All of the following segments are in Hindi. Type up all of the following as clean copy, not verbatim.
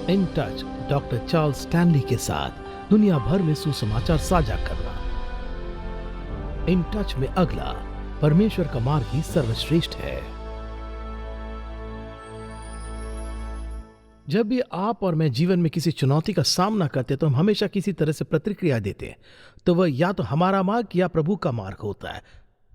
In touch doctor Charles Stanley के साथ दुनिया भर में सुसमाचार साझा करना। इन टच में अगला, परमेश्वर का मार्ग ही सर्वश्रेष्ठ है। जब भी आप और मैं जीवन में किसी चुनौती का सामना करते हैं तो हम हमेशा किसी तरह से प्रतिक्रिया देते हैं, तो वह या तो हमारा मार्ग या प्रभु का मार्ग होता है।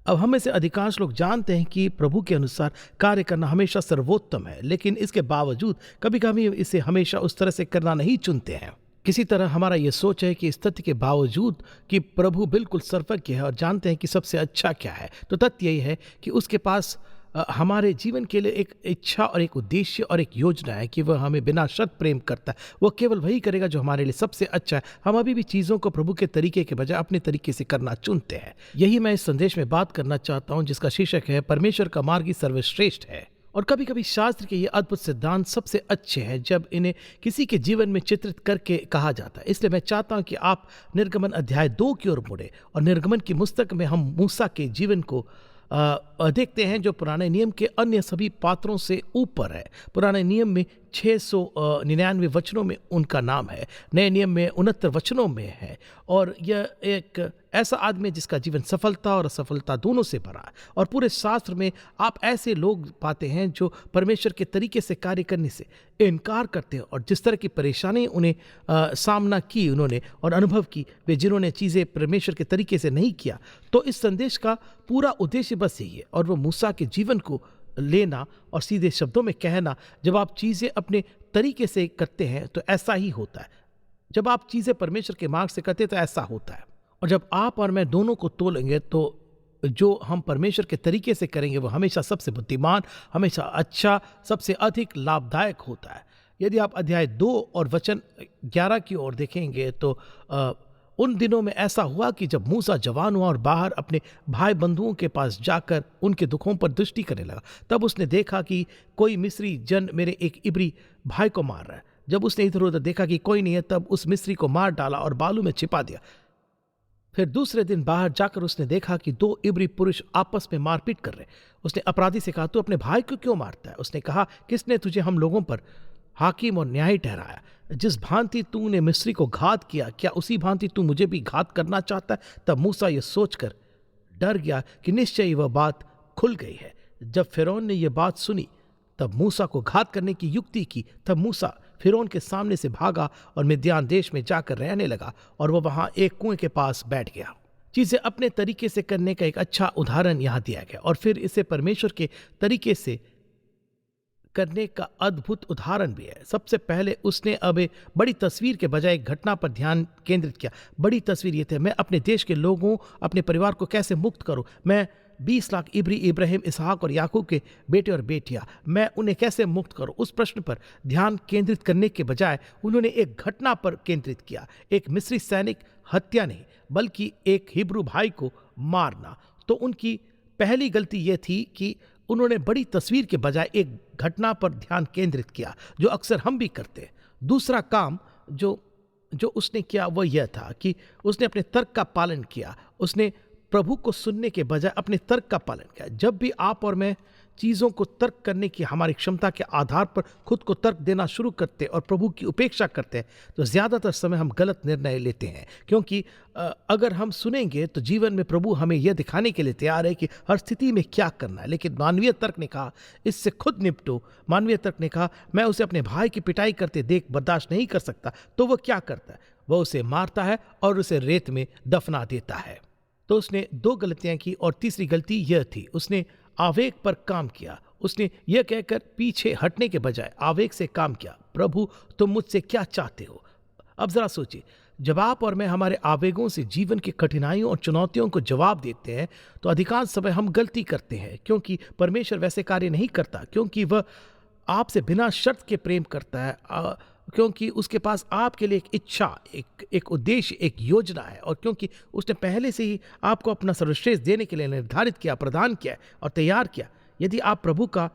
अब हमें से अधिकांश लोग जानते हैं कि प्रभु के अनुसार कार्य करना हमेशा सर्वोत्तम है, लेकिन इसके बावजूद कभी कभी इसे हमेशा उस तरह से करना नहीं चुनते हैं। किसी तरह हमारा यह सोच है कि इस तथ्य के बावजूद कि प्रभु बिल्कुल सर्वज्ञ है और जानते हैं कि सबसे अच्छा क्या है, तो तथ्य यही है कि उसके पास हमारे जीवन के लिए एक इच्छा और एक उद्देश्य और एक योजना है कि वह हमें बिना शर्त प्रेम करता है। वह केवल वही करेगा जो हमारे लिए सबसे अच्छा है। हम अभी भी चीज़ों को प्रभु के तरीके के बजाय अपने तरीके से करना चुनते हैं। यही मैं इस संदेश में बात करना चाहता हूं, जिसका शीर्षक है परमेश्वर का मार्ग ही सर्वश्रेष्ठ है। और कभी कभी शास्त्र के ये अद्भुत सिद्धांत सबसे अच्छे हैं जब इन्हें किसी के जीवन में चित्रित करके कहा जाता है। इसलिए मैं चाहता हूं कि आप निर्गमन अध्याय 2 की ओर मुड़े और निर्गमन की पुस्तक में हम मूसा के जीवन को देखते हैं, जो पुराने नियम के अन्य सभी पात्रों से ऊपर है। पुराने नियम में 699 वचनों में उनका नाम है, नए नियम में 69 वचनों में है। और यह एक ऐसा आदमी है जिसका जीवन सफलता और असफलता दोनों से भरा है। और पूरे शास्त्र में आप ऐसे लोग पाते हैं जो परमेश्वर के तरीके से कार्य करने से इनकार करते हैं, और जिस तरह की परेशानी उन्हें सामना की उन्होंने और अनुभव की, वे जिन्होंने चीज़ें परमेश्वर के तरीके से नहीं किया। तो इस संदेश का पूरा उद्देश्य बस यही है, और वो मूसा के जीवन को लेना और सीधे शब्दों में कहना, जब आप चीज़ें अपने तरीके से करते हैं तो ऐसा ही होता है। जब आप चीज़ें परमेश्वर के मार्ग से करते हैं तो ऐसा होता है। और जब आप और मैं दोनों को तोलेंगे तो जो हम परमेश्वर के तरीके से करेंगे वो हमेशा सबसे बुद्धिमान, हमेशा अच्छा, सबसे अधिक लाभदायक होता है। यदि आप अध्याय 2 और वचन 11 की ओर देखेंगे तो उन दिनों में ऐसा हुआ कि जब मूसा जवान हुआ और बाहर अपने भाई बंधुओं के पास जाकर उनके दुखों पर दृष्टि करने लगा, तब उसने देखा कि कोई मिस्री जन मेरे एक इब्री भाई को मार रहा है। जब उसने इधर उधर देखा कि कोई नहीं है, तब उस मिस्री को मार डाला और बालू में छिपा दिया। फिर दूसरे दिन बाहर जाकर उसने देखा कि 2 इब्री पुरुष आपस में मारपीट कर रहे। उसने अपराधी से कहा, तू अपने भाई को क्यों मारता है? उसने कहा, किसने तुझे हम लोगों पर हाकिम और न्यायी ठहराया? जिस भांति तूने मिस्री को घात किया, क्या उसी भांति तू मुझे भी घात करना चाहता है? तब मूसा यह सोचकर डर गया कि निश्चय वह बात खुल गई है। जब फिरौन ने यह बात सुनी, तब मूसा को घात करने की युक्ति की। तब मूसा फिरौन के सामने से भागा और मिद्यान देश में जाकर रहने लगा, और वह वहां एक कुएं के पास बैठ गया। चीजें अपने तरीके से करने का एक अच्छा उदाहरण यहां दिया गया, और फिर इसे परमेश्वर के तरीके से करने का अद्भुत उदाहरण भी है। सबसे पहले उसने अब बड़ी तस्वीर के बजाय एक घटना पर ध्यान केंद्रित किया। बड़ी तस्वीर ये थी, मैं अपने देश के लोगों, अपने परिवार को कैसे मुक्त करूं। मैं 20 लाख इब्री, इब्राहिम, इसहाक और याकूब के बेटे और बेटियां, मैं उन्हें कैसे मुक्त करूं। उस प्रश्न पर ध्यान केंद्रित करने के बजाय उन्होंने एक घटना पर केंद्रित किया। एक मिस्री सैनिक हत्या नहीं, बल्कि एक हिब्रू भाई को मारना। तो उनकी पहली गलती यह थी कि उन्होंने बड़ी तस्वीर के बजाय एक घटना पर ध्यान केंद्रित किया, जो अक्सर हम भी करते हैं। दूसरा काम जो उसने किया वह यह था कि उसने अपने तर्क का पालन किया। उसने प्रभु को सुनने के बजाय अपने तर्क का पालन किया। जब भी आप और मैं चीज़ों को तर्क करने की हमारी क्षमता के आधार पर खुद को तर्क देना शुरू करते और प्रभु की उपेक्षा करते हैं, तो ज़्यादातर समय हम गलत निर्णय लेते हैं। क्योंकि अगर हम सुनेंगे तो जीवन में प्रभु हमें यह दिखाने के लिए तैयार है कि हर स्थिति में क्या करना है। लेकिन मानवीय तर्क ने कहा, इससे खुद निपटो। मानवीय तर्क ने कहा, मैं उसे अपने भाई की पिटाई करते देख बर्दाश्त नहीं कर सकता। तो वह क्या करता है? वह उसे मारता है और उसे रेत में दफना देता है। तो उसने 2 गलतियां की, और तीसरी गलती यह थी, उसने आवेग पर काम किया। उसने यह कहकर पीछे हटने के बजाय आवेग से काम किया, प्रभु तुम मुझसे क्या चाहते हो। अब जरा सोचिए, जब आप और मैं हमारे आवेगों से जीवन की कठिनाइयों और चुनौतियों को जवाब देते हैं तो अधिकांश समय हम गलती करते हैं, क्योंकि परमेश्वर वैसे कार्य नहीं करता। क्योंकि वह आपसे बिना शर्त के प्रेम करता है, क्योंकि उसके पास आपके लिए एक इच्छा, एक उद्देश्य, एक योजना है, और क्योंकि उसने पहले से ही आपको अपना सर्वश्रेष्ठ देने के लिए निर्धारित किया, प्रदान किया और तैयार किया। यदि आप प्रभु का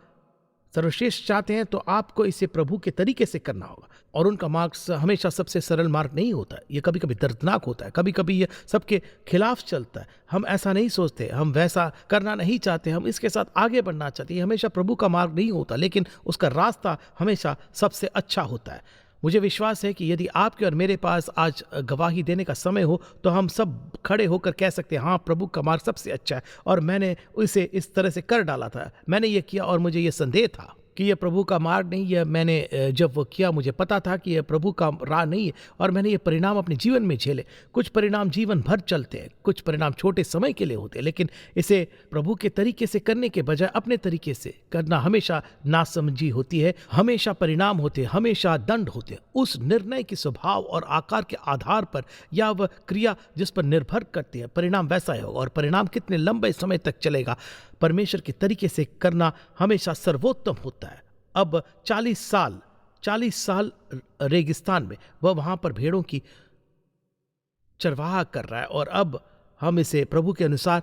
सर्वश्रेष्ठ चाहते हैं तो आपको इसे प्रभु के तरीके से करना होगा। और उनका मार्ग हमेशा सबसे सरल मार्ग नहीं होता, ये कभी कभी दर्दनाक होता है, कभी कभी ये सबके खिलाफ चलता है। हम ऐसा नहीं सोचते, हम वैसा करना नहीं चाहते, हम इसके साथ आगे बढ़ना चाहते हैं। हमेशा प्रभु का मार्ग नहीं होता, लेकिन उसका रास्ता हमेशा सबसे अच्छा होता है। मुझे विश्वास है कि यदि आपके और मेरे पास आज गवाही देने का समय हो तो हम सब खड़े होकर कह सकते हैं, हाँ, प्रभु का मार्ग सबसे अच्छा है और मैंने उसे इस तरह से कर डाला था, मैंने ये किया और मुझे ये संदेह था कि यह प्रभु का मार्ग नहीं। यह मैंने जब वो किया मुझे पता था कि यह प्रभु का राह नहीं है और मैंने ये परिणाम अपने जीवन में झेले। कुछ परिणाम जीवन भर चलते हैं, कुछ परिणाम छोटे समय के लिए होते हैं, लेकिन इसे प्रभु के तरीके से करने के बजाय अपने तरीके से करना हमेशा नासमझी होती है। हमेशा परिणाम होते हैं, हमेशा दंड होते हैं। उस निर्णय के स्वभाव और आकार के आधार पर या वह क्रिया जिस पर निर्भर करती है, परिणाम वैसा ही होगा और परिणाम कितने लंबे समय तक चलेगा। परमेश्वर के तरीके से करना हमेशा सर्वोत्तम होता है। अब 40 साल रेगिस्तान में वह वहां पर भेड़ों की चरवाहा कर रहा है और अब हम इसे प्रभु के अनुसार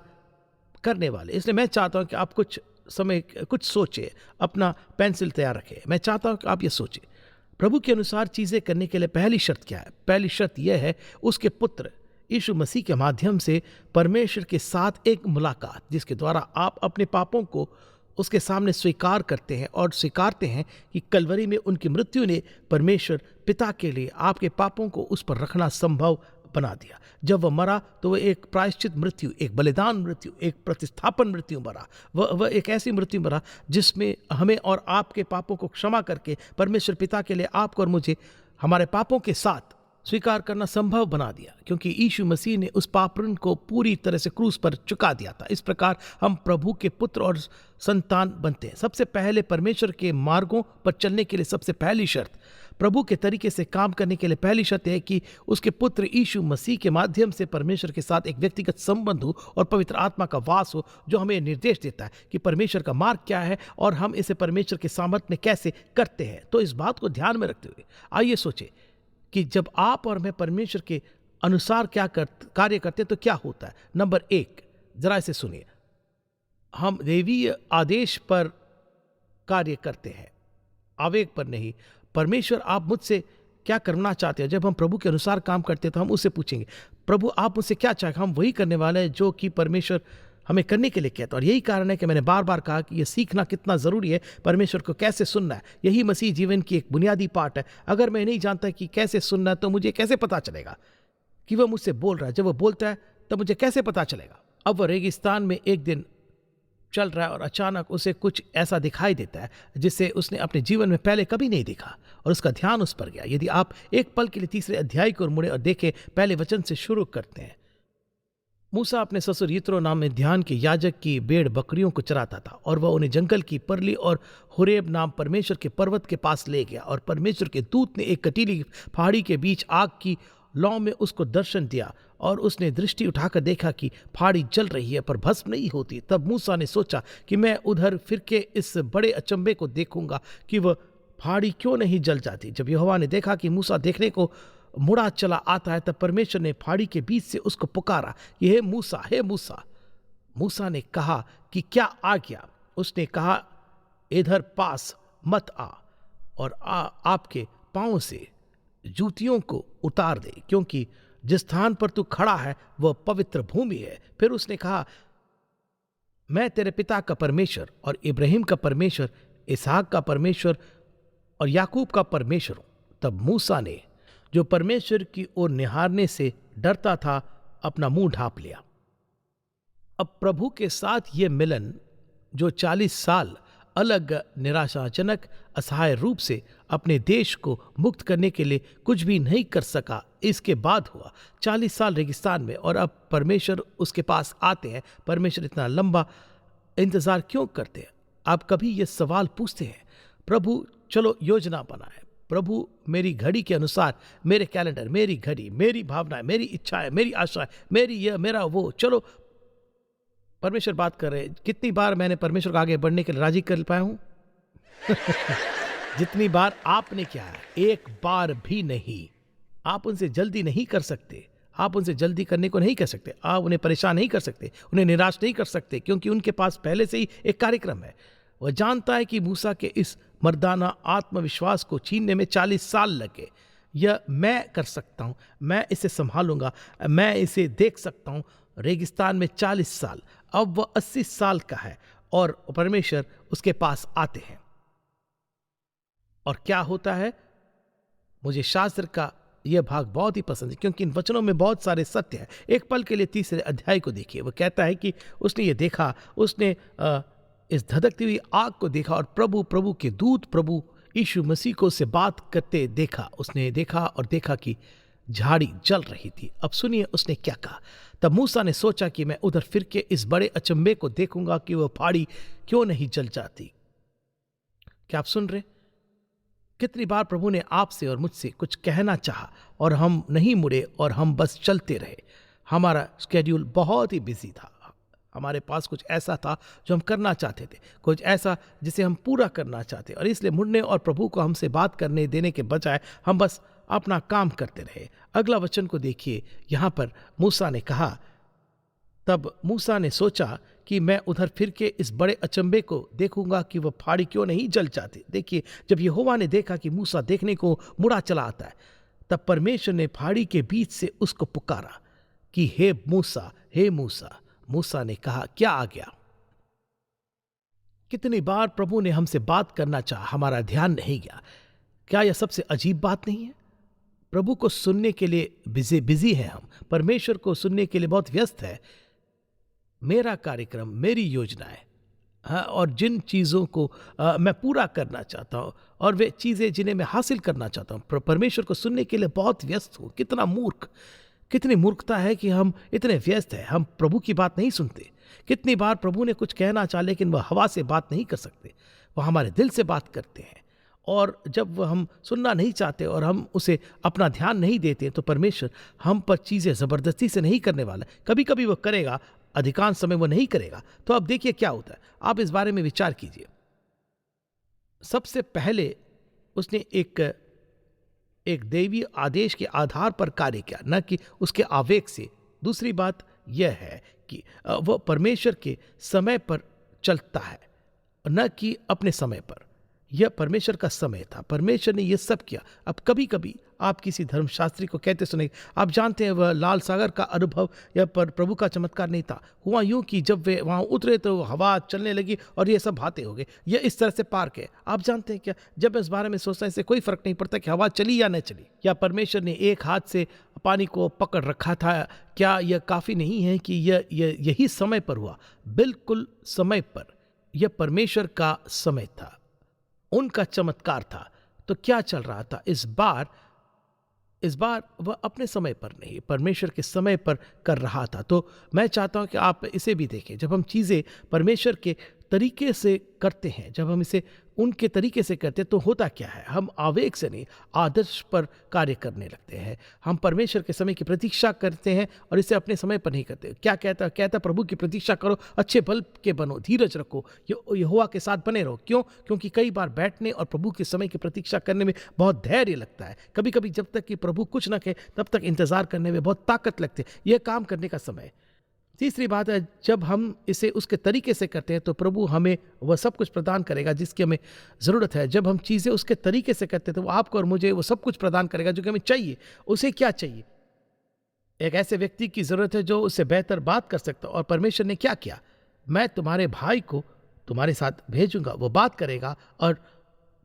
करने वाले। इसलिए मैं चाहता हूं कि आप कुछ समय कुछ सोचें, अपना पेंसिल तैयार रखें। मैं चाहता हूं कि आप ये सोचें, प्रभु के अनुसार चीजें करने के लिए पहली शर्त क्या है? पहली शर्त यह है उसके पुत्र यीशु मसीह के माध्यम से परमेश्वर के साथ एक मुलाकात, जिसके द्वारा आप अपने पापों को उसके सामने स्वीकार करते हैं और स्वीकारते हैं कि कलवरी में उनकी मृत्यु ने परमेश्वर पिता के लिए आपके पापों को उस पर रखना संभव बना दिया। जब वह मरा तो वह एक प्रायश्चित मृत्यु, एक बलिदान मृत्यु, एक प्रतिस्थापन मृत्यु मरा। वह एक ऐसी मृत्यु मरा जिसमें हमें और आपके पापों को क्षमा करके परमेश्वर पिता के लिए आपको और मुझे हमारे पापों के साथ स्वीकार करना संभव बना दिया, क्योंकि यीशु मसीह ने उस पाप ऋण को पूरी तरह से क्रूस पर चुका दिया था। इस प्रकार हम प्रभु के पुत्र और संतान बनते हैं। सबसे पहले परमेश्वर के मार्गों पर चलने के लिए सबसे पहली शर्त, प्रभु के तरीके से काम करने के लिए पहली शर्त है कि उसके पुत्र यीशु मसीह के माध्यम से परमेश्वर के साथ एक व्यक्तिगत संबंध हो और पवित्र आत्मा का वास हो, जो हमें निर्देश देता है कि परमेश्वर का मार्ग क्या है और हम इसे परमेश्वर के सामर्थ्य में कैसे करते हैं। तो इस बात को ध्यान में रखते हुए आइए सोचे कि जब आप और मैं परमेश्वर के अनुसार कार्य करते हैं तो क्या होता है। नंबर 1, जरा इसे सुनिए, हम दैवीय आदेश पर कार्य करते हैं, आवेग पर नहीं। परमेश्वर आप मुझसे क्या करना चाहते हैं? जब हम प्रभु के अनुसार काम करते हैं तो हम उससे पूछेंगे, प्रभु आप मुझसे क्या चाहें? हम वही करने वाले हैं जो कि परमेश्वर हमें करने के लिए कहता है। और यही कारण है कि मैंने बार बार कहा कि यह सीखना कितना ज़रूरी है, परमेश्वर को कैसे सुनना है। यही मसीह जीवन की एक बुनियादी पार्ट है। अगर मैं नहीं जानता कि कैसे सुनना है तो मुझे कैसे पता चलेगा कि वह मुझसे बोल रहा है? जब वह बोलता है तब मुझे कैसे पता चलेगा? अब वह रेगिस्तान में एक दिन चल रहा है और अचानक उसे कुछ ऐसा दिखाई देता है जिसे उसने अपने जीवन में पहले कभी नहीं देखा और उसका ध्यान उस पर गया। यदि आप एक पल के लिए तीसरे अध्याय की ओर मुड़े और देखें, पहले वचन से शुरू करते हैं। मूसा अपने ससुर यित्रो नाम में ध्यान के याजक की भेड़ बकरियों को चराता था और वह उन्हें जंगल की परली और हुरेब नाम परमेश्वर के पर्वत के पास ले गया। और परमेश्वर के दूत ने एक कटीली पहाड़ी के बीच आग की लौ में उसको दर्शन दिया और उसने दृष्टि उठाकर देखा कि पहाड़ी जल रही है पर भस्म नहीं होती। तब मूसा ने सोचा कि मैं उधर फिर के इस बड़े अचंभे को देखूंगा कि वह पहाड़ी क्यों नहीं जल जाती। जब यहोवा ने देखा कि मूसा देखने को मुड़ा चला आता है, तब परमेश्वर ने पहाड़ी के बीच से उसको पुकारा, हे मूसा, हे मूसा। मूसा ने कहा कि क्या आ गया? उसने कहा, इधर पास मत आ और आपके पांव से जूतियों को उतार दे, क्योंकि जिस स्थान पर तू खड़ा है वह पवित्र भूमि है। फिर उसने कहा, मैं तेरे पिता का परमेश्वर और इब्राहिम का परमेश्वर, इसहाक का परमेश्वर और याकूब का परमेश्वर हूं। तब मूसा ने, जो परमेश्वर की ओर निहारने से डरता था, अपना मुंह ढांप लिया। अब प्रभु के साथ ये मिलन, जो 40 साल अलग, निराशाजनक, असहाय रूप से अपने देश को मुक्त करने के लिए कुछ भी नहीं कर सका, इसके बाद हुआ 40 साल रेगिस्तान में। और अब परमेश्वर उसके पास आते हैं। परमेश्वर इतना लंबा इंतजार क्यों करते हैं? आप कभी ये सवाल पूछते हैं, प्रभु चलो योजना बनाए, प्रभु मेरी घड़ी के अनुसार, मेरे कैलेंडर, मेरी घड़ी, मेरी भावनाएं, मेरी इच्छाएं, मेरी आशाएं, मेरी यह, मेरा वो, चलो परमेश्वर बात कर रहे हैं। कितनी बार मैंने परमेश्वर को आगे बढ़ने के लिए राजी कर पाया हूं? जितनी बार आपने किया है, एक बार भी नहीं। आप उनसे जल्दी नहीं कर सकते, आप उनसे जल्दी करने को नहीं कर सकते, आप उन्हें परेशान नहीं कर सकते, उन्हें निराश नहीं कर सकते, क्योंकि उनके पास पहले से ही एक कार्यक्रम है। वह जानता है कि मूसा के इस मर्दाना आत्मविश्वास को छीनने में 40 साल लगे। यह मैं कर सकता हूं, मैं इसे संभालूंगा, मैं इसे देख सकता हूं। रेगिस्तान में 40 साल, अब वह 80 साल का है और परमेश्वर उसके पास आते हैं। और क्या होता है? मुझे शास्त्र का यह भाग बहुत ही पसंद है क्योंकि इन वचनों में बहुत सारे सत्य हैं। एक पल के लिए तीसरे अध्याय को देखिए। वो कहता है कि उसने ये देखा, उसने इस धधकती हुई आग को देखा और प्रभु के दूत प्रभु यीशु मसीह को उससे बात करते देखा। उसने देखा और देखा कि झाड़ी जल रही थी। अब सुनिए उसने क्या कहा। तब मूसा ने सोचा कि मैं उधर फिर के इस बड़े अचंभे को देखूंगा कि वह पहाड़ी क्यों नहीं जल जाती। क्या आप सुन रहे? कितनी बार प्रभु ने आपसे और मुझसे कुछ कहना चाहा और हम नहीं मुड़े और हम बस चलते रहे। हमारा स्केड्यूल बहुत ही बिजी था। हमारे पास कुछ ऐसा था जो हम करना चाहते थे, कुछ ऐसा जिसे हम पूरा करना चाहते, और इसलिए मुड़ने और प्रभु को हमसे बात करने देने के बजाय हम बस अपना काम करते रहे। अगला वचन को देखिए। यहाँ पर मूसा ने कहा, तब मूसा ने सोचा कि मैं उधर फिर के इस बड़े अचंभे को देखूंगा कि वह पहाड़ी क्यों नहीं जल जाती। देखिए, जब यहोवा ने देखा कि मूसा देखने को मुड़ा चला आता है, तब परमेश्वर ने पहाड़ी के बीच से उसको पुकारा कि हे मूसा, हे मूसा। मूसा ने कहा, क्या आ गया? कितनी बार प्रभु ने हमसे बात करना चाहा, हमारा ध्यान नहीं गया। क्या यह सबसे अजीब बात नहीं है? प्रभु को सुनने के लिए बिजी है हम, परमेश्वर को सुनने के लिए बहुत व्यस्त है। मेरा कार्यक्रम, मेरी योजनाएं, हाँ, और जिन चीज़ों को मैं पूरा करना चाहता हूँ और वे चीज़ें जिन्हें मैं हासिल करना चाहता हूँ, परमेश्वर को सुनने के लिए बहुत व्यस्त हूँ। कितना मूर्ख, कितनी मूर्खता है कि हम इतने व्यस्त हैं, हम प्रभु की बात नहीं सुनते। कितनी बार प्रभु ने कुछ कहना चाहा लेकिन वह हवा से बात नहीं कर सकते, वह हमारे दिल से बात करते हैं। और जब वह हम सुनना नहीं चाहते और हम उसे अपना ध्यान नहीं देते तो परमेश्वर हम पर चीज़ें ज़बरदस्ती से नहीं करने वाला। कभी कभी वह करेगा, अधिकांश समय वह नहीं करेगा। तो अब देखिए क्या होता है, आप इस बारे में विचार कीजिए। सबसे पहले उसने एक दैवीय आदेश के आधार पर कार्य किया, न कि उसके आवेग से। दूसरी बात यह है कि वह परमेश्वर के समय पर चलता है, न कि अपने समय पर। यह परमेश्वर का समय था, परमेश्वर ने यह सब किया। अब कभी कभी आप किसी धर्मशास्त्री को कहते सुने, आप जानते हैं वह लाल सागर का अनुभव या पर प्रभु का चमत्कार नहीं था। हुआ यूं कि जब वे वहां उतरे तो हवा चलने लगी और ये सब बातें हो गई। यह इस तरह से पार्क है। आप जानते हैं क्या, जब इस बारे में सोचता है इससे कोई फर्क नहीं पड़ता कि हवा चली या न चली, या परमेश्वर ने एक हाथ से पानी को पकड़ रखा था। क्या यह काफी नहीं है कि यही समय पर हुआ? बिल्कुल समय पर। यह परमेश्वर का समय था, उनका चमत्कार था। तो क्या चल रहा था इस बार वह अपने समय पर नहीं, परमेश्वर के समय पर कर रहा था। तो मैं चाहता हूं कि आप इसे भी देखें। जब हम चीज़ें परमेश्वर के तरीके से करते हैं, जब हम इसे उनके तरीके से करते हैं तो होता क्या है, हम आवेग से नहीं, आदर्श पर कार्य करने लगते हैं। हम परमेश्वर के समय की प्रतीक्षा करते हैं और इसे अपने समय पर नहीं करते। क्या कहता प्रभु की प्रतीक्षा करो, अच्छे बल के बनो, धीरज रखो, यहोवा के साथ बने रहो। क्यों? क्योंकि कई बार बैठने और प्रभु के समय की प्रतीक्षा करने में बहुत धैर्य लगता है। कभी कभी जब तक कि प्रभु कुछ न कहे तब तक इंतजार करने में बहुत ताकत लगती है। यह काम करने का समय। तीसरी बात है, जब हम इसे उसके तरीके से करते हैं तो प्रभु हमें वह सब कुछ प्रदान करेगा जिसकी हमें ज़रूरत है। जब हम चीज़ें उसके तरीके से करते हैं तो वो आपको और मुझे वो सब कुछ प्रदान करेगा जो कि हमें चाहिए। उसे क्या चाहिए? एक ऐसे व्यक्ति की ज़रूरत है जो उससे बेहतर बात कर सकता। और परमेश्वर ने क्या किया? मैं तुम्हारे भाई को तुम्हारे साथ भेजूंगा, वो बात करेगा और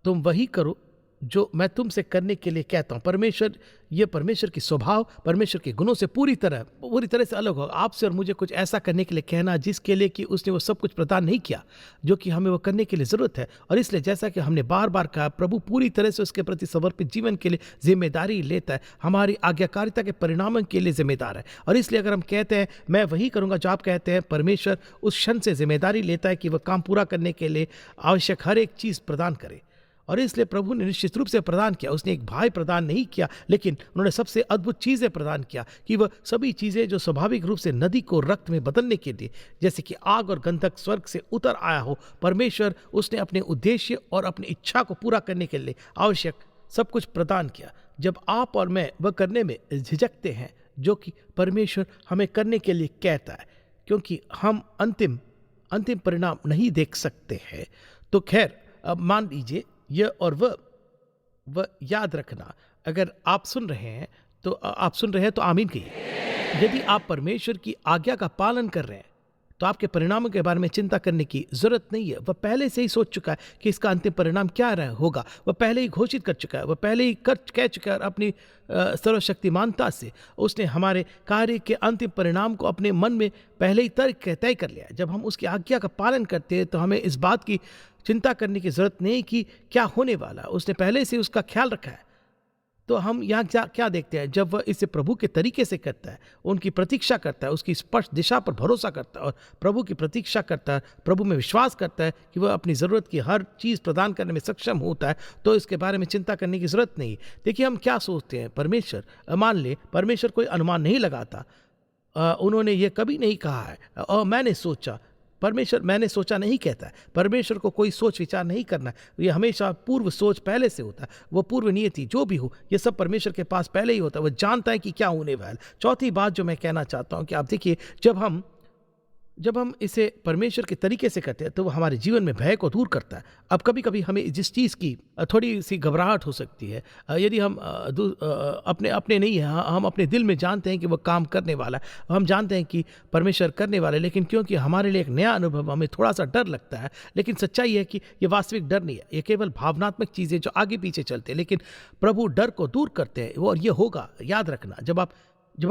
तुम वही करो जो मैं तुमसे करने के लिए कहता हूँ। परमेश्वर की स्वभाव, परमेश्वर के गुणों से पूरी तरह से अलग होगा। आपसे और मुझे कुछ ऐसा करने के लिए कहना जिसके लिए कि उसने वो सब कुछ प्रदान नहीं किया जो कि हमें वो करने के लिए ज़रूरत है। और इसलिए जैसा कि हमने बार बार कहा, प्रभु पूरी तरह से उसके प्रति समर्पित जीवन के लिए जिम्मेदारी लेता है, हमारी आज्ञाकारिता के परिणामों के लिए जिम्मेदार है। और इसलिए अगर हम कहते हैं मैं वही करूँगा जो आप कहते हैं, परमेश्वर उस क्षण से जिम्मेदारी लेता है कि वह काम पूरा करने के लिए आवश्यक हर एक चीज़ प्रदान करे। और इसलिए प्रभु ने निश्चित रूप से प्रदान किया। उसने एक भाई प्रदान नहीं किया, लेकिन उन्होंने सबसे अद्भुत चीज़ें प्रदान किया कि वह सभी चीज़ें जो स्वाभाविक रूप से नदी को रक्त में बदलने के लिए, जैसे कि आग और गंधक स्वर्ग से उतर आया हो, परमेश्वर उसने अपने उद्देश्य और अपनी इच्छा को पूरा करने के लिए आवश्यक सब कुछ प्रदान किया। जब आप और मैं वह करने में झिझकते हैं जो कि परमेश्वर हमें करने के लिए कहता है, क्योंकि हम अंतिम परिणाम नहीं देख सकते हैं, तो खैर अब मान लीजिए यह और वह याद रखना। अगर आप सुन रहे हैं तो आमीन कहिए। यदि आप परमेश्वर की आज्ञा का पालन कर रहे हैं तो आपके परिणामों के बारे में चिंता करने की जरूरत नहीं है। वह पहले से ही सोच चुका है कि इसका अंतिम परिणाम क्या होगा। वह पहले ही घोषित कर चुका है, वह पहले ही कह चुका है। और अपनी सर्वशक्तिमानता से उसने हमारे कार्य के अंतिम परिणाम को अपने मन में पहले ही तय कर लिया है। जब हम उसकी आज्ञा का पालन करते हैं तो हमें इस बात की चिंता करने की जरूरत नहीं कि क्या होने वाला। उसने पहले से उसका ख्याल रखा है। तो हम यहाँ क्या देखते हैं, जब वह इसे प्रभु के तरीके से करता है, उनकी प्रतीक्षा करता है, उसकी स्पष्ट दिशा पर भरोसा करता है और प्रभु की प्रतीक्षा करता है, प्रभु में विश्वास करता है कि वह अपनी ज़रूरत की हर चीज़ प्रदान करने में सक्षम होता है, तो इसके बारे में चिंता करने की ज़रूरत नहीं। देखिए हम क्या सोचते हैं, परमेश्वर, मान ले परमेश्वर कोई अनुमान नहीं लगाता। उन्होंने ये कभी नहीं कहा है और मैंने सोचा। परमेश्वर मैंने सोचा नहीं कहता है। परमेश्वर को कोई सोच विचार नहीं करना है। ये हमेशा पूर्व सोच पहले से होता है। वो पूर्व नियति जो भी हो, ये सब परमेश्वर के पास पहले ही होता है। वो जानता है कि क्या होने वाला है। चौथी बात जो मैं कहना चाहता हूँ कि आप देखिए, जब हम इसे परमेश्वर के तरीके से करते हैं तो वो हमारे जीवन में भय को दूर करता है। अब कभी कभी हमें जिस चीज़ की थोड़ी सी घबराहट हो सकती है, यदि हम अपने नहीं हैं, हम अपने दिल में जानते हैं कि वो काम करने वाला है, हम जानते हैं कि परमेश्वर करने वाला है, लेकिन क्योंकि हमारे लिए एक नया अनुभव, हमें थोड़ा सा डर लगता है। लेकिन सच्चाई है कि ये वास्तविक डर नहीं है, ये केवल भावनात्मक चीज़ें जो आगे पीछे चलते हैं। लेकिन प्रभु डर को दूर करते हैं। और ये होगा, याद रखना, जब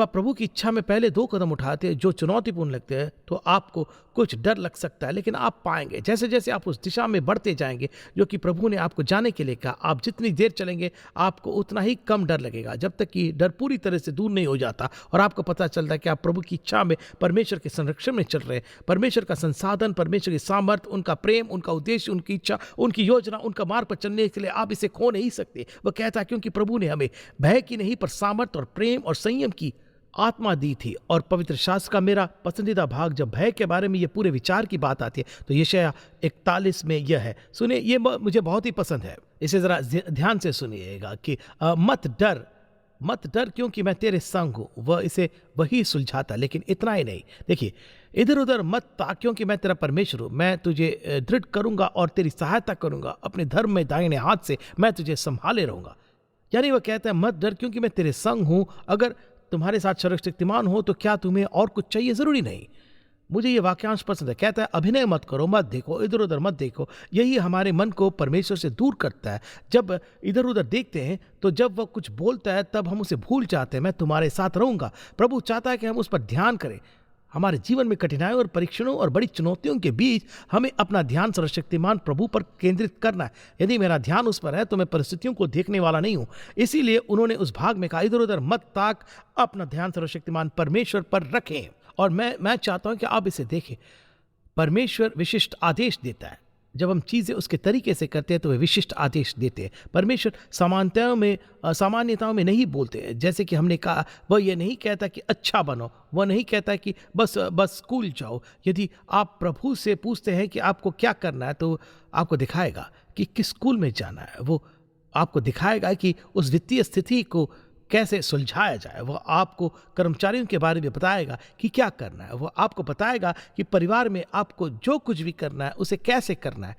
आप प्रभु की इच्छा में पहले 2 कदम उठाते हैं जो चुनौतीपूर्ण लगते हैं, तो आपको कुछ डर लग सकता है। लेकिन आप पाएंगे जैसे जैसे आप उस दिशा में बढ़ते जाएंगे जो कि प्रभु ने आपको जाने के लिए कहा, आप जितनी देर चलेंगे आपको उतना ही कम डर लगेगा, जब तक कि डर पूरी तरह से दूर नहीं हो जाता और आपको पता चलता है कि आप प्रभु की इच्छा में, परमेश्वर के संरक्षण में चल रहे हैं। परमेश्वर का संसाधन, परमेश्वर की सामर्थ्य, उनका प्रेम, उनका उद्देश्य, उनकी इच्छा, उनकी योजना, उनका मार्ग पर चलने के लिए आप इसे खो नहीं सकते। वह कहता है क्योंकि प्रभु ने हमें भय की नहीं पर सामर्थ्य और प्रेम और संयम की आत्मा दी थी। और पवित्र शास्त्र का मेरा पसंदीदा भाग, जब भय के बारे में ये पूरे विचार की बात आती है, तो यशायाह 41 में यह है। सुनिए, ये मुझे बहुत ही पसंद है। इसे जरा ध्यान से सुनिएगा कि मत डर क्योंकि मैं तेरे संग हूँ। वह इसे वही सुलझाता। लेकिन इतना ही नहीं, देखिए, इधर उधर मत ताक क्योंकि मैं तेरा परमेश्वर हूँ। मैं तुझे दृढ़ करूंगा और तेरी सहायता करूंगा। अपने धर्म में दाहिने हाथ से मैं तुझे संभाले रहूंगा। यानी वह कहता है मत डर क्योंकि मैं तेरे संग हूँ। अगर तुम्हारे साथ सर्वशक्तिमान हो तो क्या तुम्हें और कुछ चाहिए? जरूरी नहीं। मुझे ये वाक्यांश पसंद है। कहता है अभिनय मत करो, मत देखो, इधर उधर मत देखो। यही हमारे मन को परमेश्वर से दूर करता है। जब इधर उधर देखते हैं तो जब वह कुछ बोलता है तब हम उसे भूल जाते हैं। मैं तुम्हारे साथ रहूंगा। प्रभु चाहता है कि हम उस पर ध्यान करें। हमारे जीवन में कठिनाइयों और परीक्षणों और बड़ी चुनौतियों के बीच हमें अपना ध्यान सर्वशक्तिमान प्रभु पर केंद्रित करना है। यदि मेरा ध्यान उस पर है तो मैं परिस्थितियों को देखने वाला नहीं हूं। इसीलिए उन्होंने उस भाग में कहा इधर उधर मत ताक, अपना ध्यान सर्वशक्तिमान परमेश्वर पर रखें। और मैं चाहता हूं कि आप इसे देखें। परमेश्वर विशिष्ट आदेश देता है। जब हम चीज़ें उसके तरीके से करते हैं तो वे विशिष्ट आदेश देते हैं। परमेश्वर सामान्यताओं में नहीं बोलते हैं। जैसे कि हमने कहा, वह ये नहीं कहता कि अच्छा बनो, वह नहीं कहता कि बस स्कूल जाओ। यदि आप प्रभु से पूछते हैं कि आपको क्या करना है तो आपको दिखाएगा कि किस स्कूल में जाना है। वो आपको दिखाएगा कि उस वित्तीय स्थिति को कैसे सुलझाया जाए। वह आपको कर्मचारियों के बारे में बताएगा कि क्या करना है। वह आपको बताएगा कि परिवार में आपको जो कुछ भी करना है उसे कैसे करना है।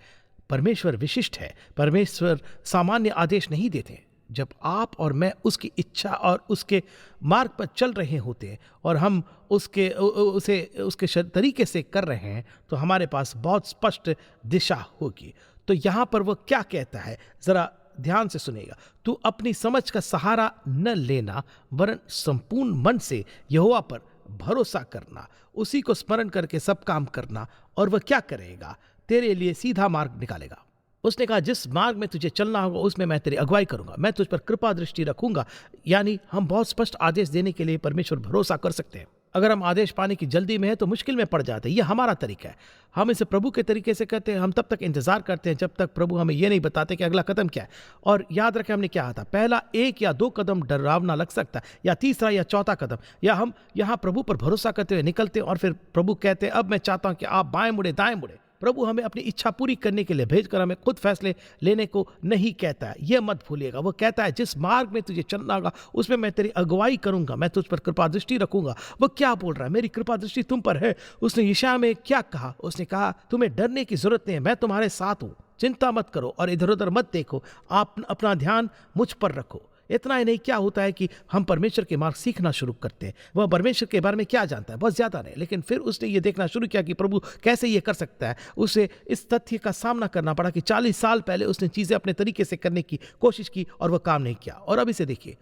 परमेश्वर विशिष्ट है। परमेश्वर सामान्य आदेश नहीं देते। जब आप और मैं उसकी इच्छा और उसके मार्ग पर चल रहे होते हैं और हम उसके तरीके से कर रहे हैं तो हमारे पास बहुत स्पष्ट दिशा होगी। तो यहाँ पर वह क्या कहता है, जरा ध्यान से सुनेगा। तू अपनी समझ का सहारा न लेना, वरन संपूर्ण मन से यहोवा पर भरोसा करना, उसी को स्मरण करके सब काम करना, और वह क्या करेगा? तेरे लिए सीधा मार्ग निकालेगा। उसने कहा जिस मार्ग में तुझे चलना होगा उसमें मैं तेरी अगुवाई करूंगा, मैं तुझ पर कृपा दृष्टि रखूंगा। यानी हम बहुत स्पष्ट आदेश देने के लिए परमेश्वर भरोसा कर सकते हैं। अगर हम आदेश पाने की जल्दी में है तो मुश्किल में पड़ जाते हैं। यह हमारा तरीका है। हम इसे प्रभु के तरीके से करते हैं। हम तब तक इंतजार करते हैं जब तक प्रभु हमें यह नहीं बताते कि अगला कदम क्या है। और याद रखें हमने क्या था, पहला 1 या 2 कदम डरावना लग सकता है, या तीसरा या चौथा कदम, या हम यहाँ प्रभु पर भरोसा करते हुए निकलते हैं और फिर प्रभु कहते हैं अब मैं चाहता हूँ कि आप बाएं मुड़े दाएं मुड़े। प्रभु हमें अपनी इच्छा पूरी करने के लिए भेजकर हमें खुद फैसले लेने को नहीं कहता है। यह मत भूलिएगा। वो कहता है जिस मार्ग में तुझे चलना होगा उसमें मैं तेरी अगुवाई करूंगा, मैं तुझ पर कृपा दृष्टि रखूंगा। वो क्या बोल रहा है? मेरी कृपा दृष्टि तुम पर है। उसने यशायाह में क्या कहा? उसने कहा तुम्हें डरने की जरूरत नहीं है, मैं तुम्हारे साथ हूं, चिंता मत करो और इधर उधर मत देखो, आप अपना ध्यान मुझ पर रखो। इतना ही नहीं, क्या होता है कि हम परमेश्वर के मार्ग सीखना शुरू करते हैं। वह परमेश्वर के बारे में क्या जानता है? बहुत ज़्यादा नहीं, लेकिन फिर उसने ये देखना शुरू किया कि प्रभु कैसे ये कर सकता है। उसे इस तथ्य का सामना करना पड़ा कि 40 साल पहले उसने चीज़ें अपने तरीके से करने की कोशिश की और वह काम नहीं किया। और अब इसे देखिए,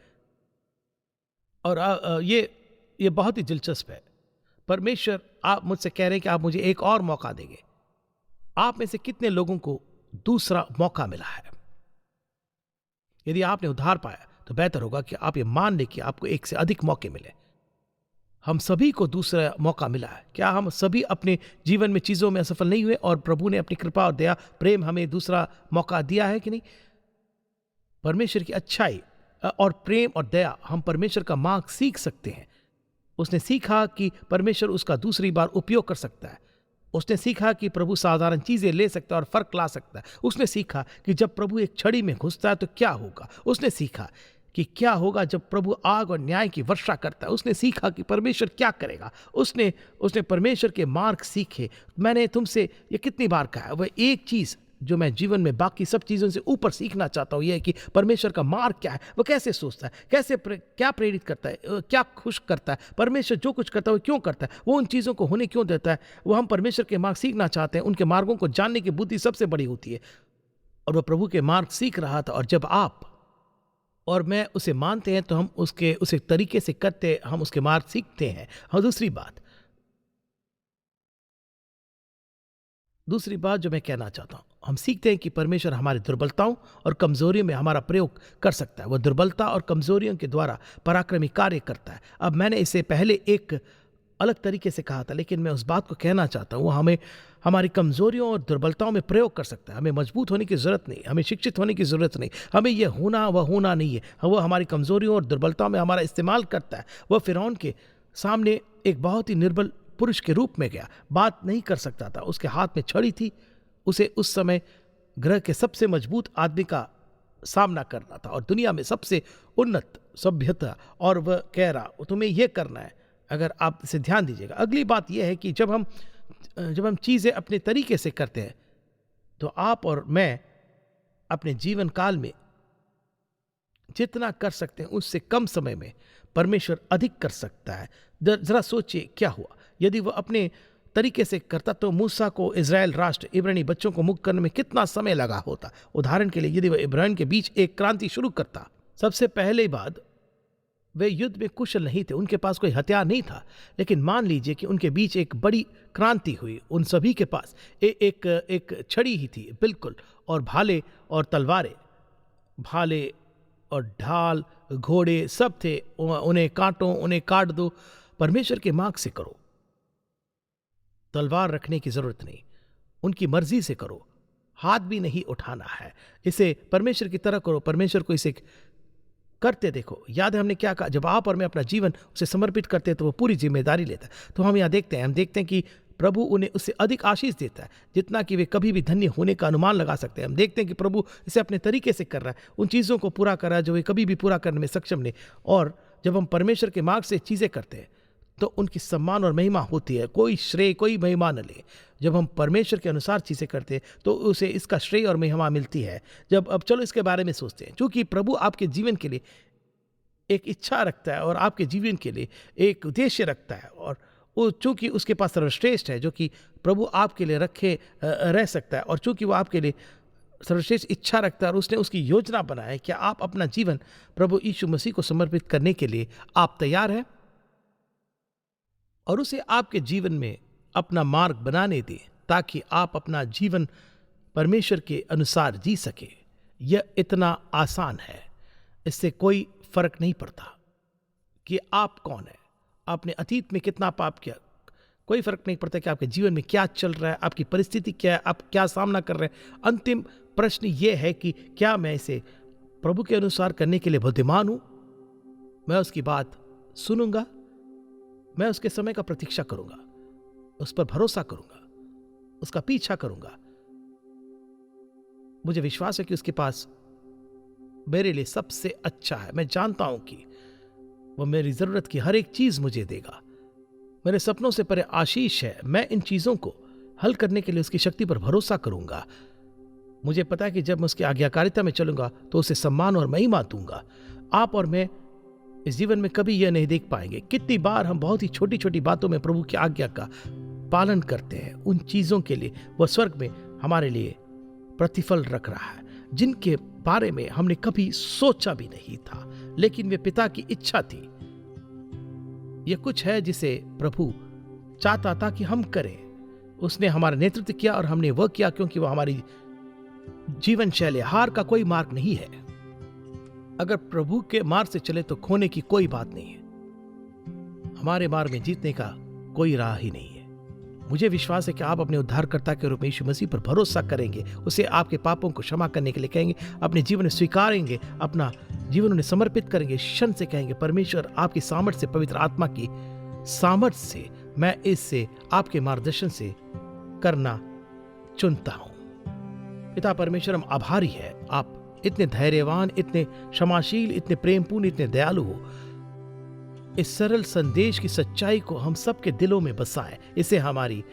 और ये बहुत ही दिलचस्प है। परमेश्वर आप मुझसे कह रहे हैं कि आप मुझे एक और मौका देंगे। आप में से कितने लोगों को दूसरा मौका मिला है? यदि आपने उद्धार पाया तो बेहतर होगा कि आप ये मान लें कि आपको एक से अधिक मौके मिले। हम सभी को दूसरा मौका मिला है। क्या हम सभी अपने जीवन में चीज़ों में असफल नहीं हुए और प्रभु ने अपनी कृपा और दया प्रेम हमें दूसरा मौका दिया है कि नहीं? परमेश्वर की अच्छाई और प्रेम और दया, हम परमेश्वर का मार्ग सीख सकते हैं। उसने सीखा कि परमेश्वर उसका दूसरी बार उपयोग कर सकता है। उसने सीखा कि प्रभु साधारण चीजें ले सकता है और फर्क ला सकता है। उसने सीखा कि जब प्रभु एक छड़ी में घुसता है तो क्या होगा। उसने सीखा कि क्या होगा जब प्रभु आग और न्याय की वर्षा करता है। उसने सीखा कि परमेश्वर क्या करेगा। उसने उसने परमेश्वर के मार्ग सीखे। मैंने तुमसे ये कितनी बार कहा है, वह एक चीज जो मैं जीवन में बाकी सब चीज़ों से ऊपर सीखना चाहता हूँ, यह है कि परमेश्वर का मार्ग क्या है, वो कैसे सोचता है, कैसे क्या प्रेरित करता है, क्या खुश करता है। परमेश्वर जो कुछ करता है वो क्यों करता है, वो उन चीज़ों को होने क्यों देता है। वो हम परमेश्वर के मार्ग सीखना चाहते हैं। उनके मार्गों को जानने की बुद्धि सबसे बड़ी होती है। और वह प्रभु के मार्ग सीख रहा था। और जब आप और मैं उसे मानते हैं तो हम उसे तरीके से करते, हम उसके मार्ग सीखते हैं। और दूसरी बात जो मैं कहना चाहता हूं, हम सीखते हैं कि परमेश्वर हमारी दुर्बलताओं और कमजोरियों में हमारा प्रयोग कर सकता है। वह दुर्बलता और कमजोरियों के द्वारा पराक्रमी कार्य करता है। अब मैंने इसे पहले एक अलग तरीके से कहा था, लेकिन मैं उस बात को कहना चाहता हूँ, वो हमें हमारी कमजोरियों और दुर्बलताओं में प्रयोग कर सकता है। हमें मजबूत होने की जरूरत नहीं, हमें शिक्षित होने की जरूरत नहीं, हमें यह होना वह होना नहीं है। वह हमारी कमजोरियों और दुर्बलताओं में हमारा इस्तेमाल करता है। वह फिरौन के सामने एक बहुत ही निर्बल पुरुष के रूप में गया, बात नहीं कर सकता था, उसके हाथ में छड़ी थी। उसे उस समय ग्रह के सबसे मजबूत आदमी का सामना करना था और दुनिया में सबसे उन्नत सभ्यता, और वह कह रहा तुम्हें यह करना है। अगर आप इसे ध्यान दीजिएगा, अगली बात यह है कि जब हम चीजें अपने तरीके से करते हैं तो आप और मैं अपने जीवन काल में जितना कर सकते हैं उससे कम समय में परमेश्वर अधिक कर सकता है। जरा सोचिए क्या हुआ यदि वह अपने तरीके से करता तो मूसा को इजराइल राष्ट्र इब्रानी बच्चों को मुक्त करने में कितना समय लगा होता। उदाहरण के लिए यदि वह इब्रान के बीच एक क्रांति शुरू करता, सबसे पहले बात वे युद्ध में कुशल नहीं थे, उनके पास कोई हथियार नहीं था, लेकिन मान लीजिए कि उनके बीच एक बड़ी क्रांति हुई। उन सभी के पास एक छड़ी ही थी बिल्कुल, और भाले और तलवारें, भाले और ढाल, घोड़े सब थे। उन्हें काटो, उन्हें काट दो। परमेश्वर के मार्ग से करो, तलवार रखने की जरूरत नहीं, उनकी मर्जी से करो, हाथ भी नहीं उठाना है, इसे परमेश्वर की तरह करो। परमेश्वर को इसे करते देखो। याद है हमने क्या कहा, जब आप और मैं अपना जीवन उसे समर्पित करते हैं तो वो पूरी जिम्मेदारी लेता है। तो हम यहाँ देखते हैं कि प्रभु उन्हें उससे अधिक आशीष देता है जितना कि वे कभी भी धन्य होने का अनुमान लगा सकते हैं। हम देखते हैं कि प्रभु इसे अपने तरीके से कर रहा है, उन चीज़ों को पूरा कर रहा है जो वे कभी भी पूरा करने में सक्षम नहीं। और जब हम परमेश्वर के मार्ग से चीज़ें करते हैं तो उनकी सम्मान और महिमा होती है। कोई श्रेय कोई महिमा न ले। जब हम परमेश्वर के अनुसार चीज़ें करते हैं तो उसे इसका श्रेय और महिमा मिलती है। अब चलो इसके बारे में सोचते हैं। क्योंकि प्रभु आपके जीवन के लिए एक इच्छा रखता है और आपके जीवन के लिए एक उद्देश्य रखता है, और वो चूंकि उसके पास सर्वश्रेष्ठ है जो कि प्रभु आपके लिए रखे रह सकता है, और चूंकि वो आपके लिए सर्वश्रेष्ठ इच्छा रखता है और उसने उसकी योजना बनाया है, क्या आप अपना जीवन प्रभु यीशु मसीह को समर्पित करने के लिए आप तैयार हैं और उसे आपके जीवन में अपना मार्ग बनाने दें ताकि आप अपना जीवन परमेश्वर के अनुसार जी सके। यह इतना आसान है, इससे कोई फर्क नहीं पड़ता कि आप कौन है, आपने अतीत में कितना पाप किया, कोई फर्क नहीं पड़ता कि आपके जीवन में क्या चल रहा है, आपकी परिस्थिति क्या है, आप क्या सामना कर रहे हैं। अंतिम प्रश्न यह है कि क्या मैं इसे प्रभु के अनुसार करने के लिए बुद्धिमान हूं। मैं उसकी बात सुनूंगा, मैं उसके समय का प्रतीक्षा करूंगा, उस पर भरोसा करूंगा, उसका पीछा करूंगा। मुझे विश्वास है कि उसके पास मेरे लिए सबसे अच्छा है। मैं जानता हूं कि वह मेरी जरूरत की हर एक चीज मुझे देगा। मेरे सपनों से परे आशीष है। मैं इन चीजों को हल करने के लिए उसकी शक्ति पर भरोसा करूंगा। मुझे पता है कि जब मैं उसकी आज्ञाकारिता में चलूंगा तो उसे सम्मान और महिमा दूंगा। आप और मैं इस जीवन में कभी यह नहीं देख पाएंगे। कितनी बार हम बहुत ही छोटी छोटी बातों में प्रभु की आज्ञा का पालन करते हैं। उन चीजों के लिए वह स्वर्ग में हमारे लिए प्रतिफल रख रहा है जिनके बारे में हमने कभी सोचा भी नहीं था, लेकिन वे पिता की इच्छा थी। यह कुछ है जिसे प्रभु चाहता था कि हम करें। उसने हमारा नेतृत्व किया और हमने वह किया क्योंकि वह हमारी जीवन शैली, हार का कोई मार्ग नहीं है। अगर प्रभु के मार्ग से चले तो खोने की कोई बात नहीं है। हमारे मार्ग में जीतने का कोई राह ही नहीं है। मुझे विश्वास है कि आप अपने उद्धारकर्ता के रूप में यीशु मसीह पर भरोसा करेंगे, उसे आपके पापों को क्षमा करने के लिए कहेंगे, अपने जीवन में स्वीकारेंगे, अपना जीवन उन्हें समर्पित करेंगे, क्षण से कहेंगे परमेश्वर आपकी सामर्थ्य से, पवित्र आत्मा की सामर्थ्य से मैं इससे आपके मार्गदर्शन से करना चुनता हूं। पिता परमेश्वर, हम आभारी है, आप इतने धैर्यवान, इतने क्षमाशील, इतने प्रेमपूर्ण, इतने दयालु हो। इस सरल संदेश की सच्चाई को हम सबके दिलों में बसाए, इसे हमारी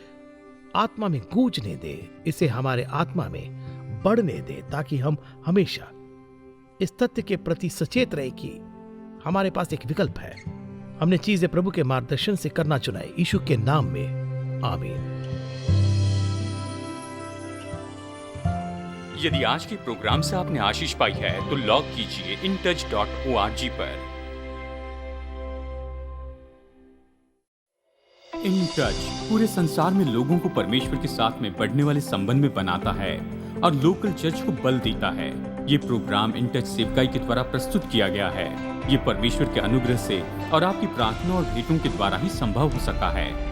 आत्मा में गूंजने दे, इसे हमारे आत्मा में बढ़ने दे, ताकि हम हमेशा इस तथ्य के प्रति सचेत रहे कि हमारे पास एक विकल्प है। हमने चीजें प्रभु के मार्गदर्शन से करना चुना है। यीशु के नाम में आमीन। यदि आज के प्रोग्राम से आपने आशीष पाई है तो लॉग कीजिए intouch.org पर। इन टच पूरे संसार में लोगों को परमेश्वर के साथ में बढ़ने वाले संबंध में बनाता है और लोकल चर्च को बल देता है। ये प्रोग्राम इन टच सेवकाई के द्वारा प्रस्तुत किया गया है। ये परमेश्वर के अनुग्रह से और आपकी प्रार्थना और भेंटों के द्वारा ही संभव हो सका है।